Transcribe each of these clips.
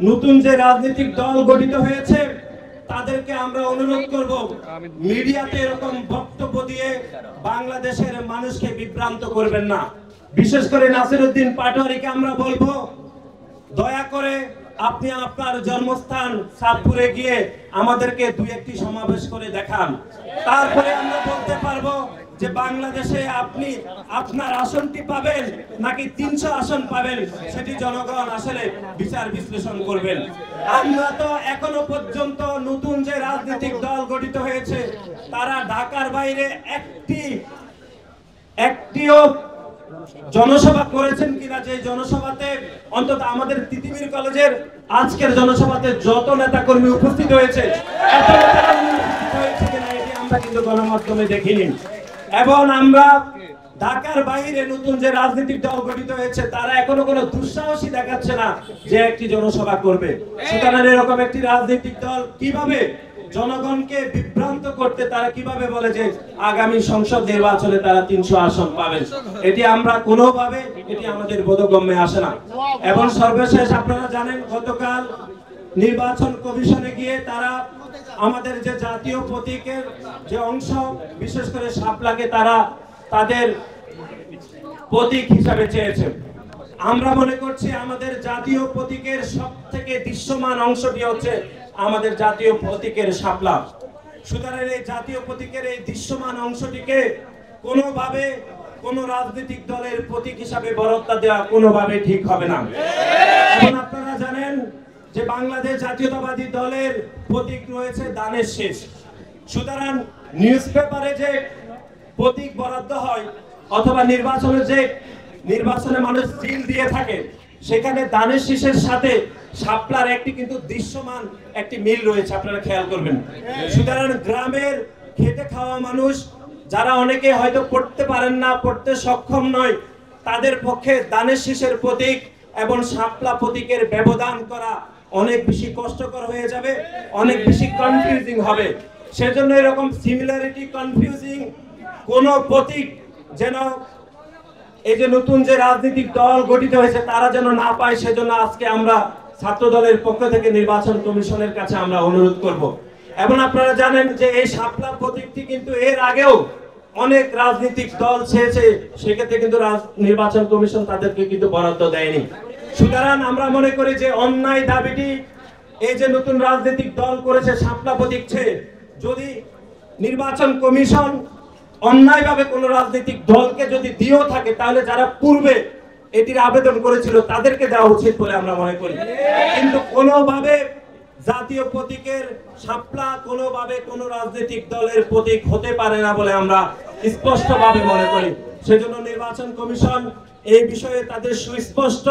নতুন যে রাজনৈতিক দল গঠিত হয়েছে তাদেরকে আমরা অনুরোধ করব মিডিয়াতে এরকম বক্তব্য দিয়ে বাংলাদেশের মানুষকে বিভ্রান্ত করবেন না। বিশেষ করে নাসিরউদ্দিন পাটোয়ারিকে আমরা বলবো, দয়া করে আপনি আপনার জন্মস্থান চাঁদপুরে গিয়ে আমাদেরকে দুই একটি সমাবেশ করে দেখান, তারপরে আমরা বলতে পারবো যে বাংলাদেশে আপনি আপনার আসনটি পাবেন নাকি 300 আসন পাবেন, সেটি জনগণ আসলে বিচার বিশ্লেষণ করবেন। আমরা তো এখনো পর্যন্ত নতুন যে রাজনৈতিক দল গঠিত হয়েছে তারা ঢাকার বাইরে একটিও জনসভা করেছেন কিনা, যে জনসভাতে অন্তত আমাদের তিতিমির কলেজের আজকের জনসভাতে যত নেতাকর্মী উপস্থিত হয়েছে এত নেতাকর্মী উপস্থিত হয়েছে কিনা এটি আমরা কিন্তু গণমাধ্যমে দেখিনি। এবং আমরা ঢাকার বাইরে নতুন যে রাজনৈতিক দল গঠিত হয়েছে তারা এখনো কোনো দুঃসাহসী দেখাচ্ছে না যে একটি জনসভা করবে। সুতরাং এরকম একটি রাজনৈতিক দল কিভাবে জনগণকে বিভ্রান্ত করতে, তারা কিভাবে বলে যে আগামী সংসদ নির্বাচনে তারা 300 আসন পাবেন, এটি আমরা কোনোভাবে এটি আমাদের বোধগম্যে আসে না। এবং সর্বশেষ আপনারা জানেন গতকাল নির্বাচন কমিশনে গিয়ে তারা আমাদের যে জাতীয় প্রতীকের যে অংশ বিশেষ করে শাপলাকে তারা তাদের প্রতীক হিসাবে চেয়েছেন। আমরা মনে করছি আমাদের জাতীয় প্রতীকের সবথেকে দৃশ্যমান অংশটি হচ্ছে আমাদের জাতীয় প্রতীকের শাপলা। সুতরাং এই জাতীয় প্রতীকের এই দৃশ্যমান অংশটিকে কোনোভাবে কোন রাজনৈতিক দলের প্রতীক হিসাবে বরাদ্দ দেওয়া কোনোভাবে ঠিক হবে না। এখন আপনারা জানেন যে বাংলাদেশ জাতীয়তাবাদী দলের প্রতীক রয়েছে দানের শীষ। সুতরাং নিউজপেপারে যে প্রতীক বরাদ্দ হয় অথবা নির্বাচনে মানুষ সিল দিয়ে থাকে সেখানে দানের শীষের সাথে শাপলার একটি কিন্তু দৃশ্যমান একটি মিল রয়েছে, আপনারা খেয়াল করবেন। সুতরাং গ্রামের খেটে খাওয়া মানুষ যারা অনেকে হয়তো পড়তে পারেন না, পড়তে সক্ষম নয়, তাদের পক্ষে দানের শীষের প্রতীক এবং শাপলা প্রতীকের ব্যবধান করা অনেক বেশি কষ্টকর হয়ে যাবে, অনেক বেশি কনফিউজিং হবে। সেজন্য এরকম সিমিলারিটি কনফিউজিং কোন প্রতীক যেন এই যে নতুন যে রাজনৈতিক দল গঠিত হয়েছে তারা যেন না পায়, সেজন্য আজকে আমরা ছাত্র দলের পক্ষ থেকে নির্বাচন কমিশনের কাছে আমরা অনুরোধ করব। এবং আপনারা জানেন যে এই শাপলা প্রতীকটি কিন্তু এর আগেও অনেক রাজনৈতিক দল চেয়েছে, সেক্ষেত্রে কিন্তু নির্বাচন কমিশন তাদেরকে কিন্তু বরাদ্দ দেয়নি। সুতরাং আমরা মনে করি যে অন্যায় দাবিটি এই যে নতুন রাজনৈতিক দল করেছে শাপলা প্রতীক চেয়ে, যদি নির্বাচন কমিশন অন্যায়ভাবে কোন রাজনৈতিক দলকে যদি দিয়েও থাকে তাহলে যারা পূর্বে এটির আবেদন করেছিল তাদেরকে দেওয়া উচিত বলে আমরা মনে করি। কিন্তু কোনোভাবে জাতীয় প্রতীকের শাপলা কোনোভাবে কোন রাজনৈতিক দলের প্রতীক হতে পারে না বলে আমরা স্পষ্টভাবে মনে করি। সেজন্য নির্বাচন কমিশন এই বিষয়ে তাদের সুস্পষ্ট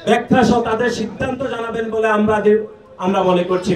ব্যাখ্যা সহ তাদের সিদ্ধান্ত জানাবেন বলে আমরা মনে করছি।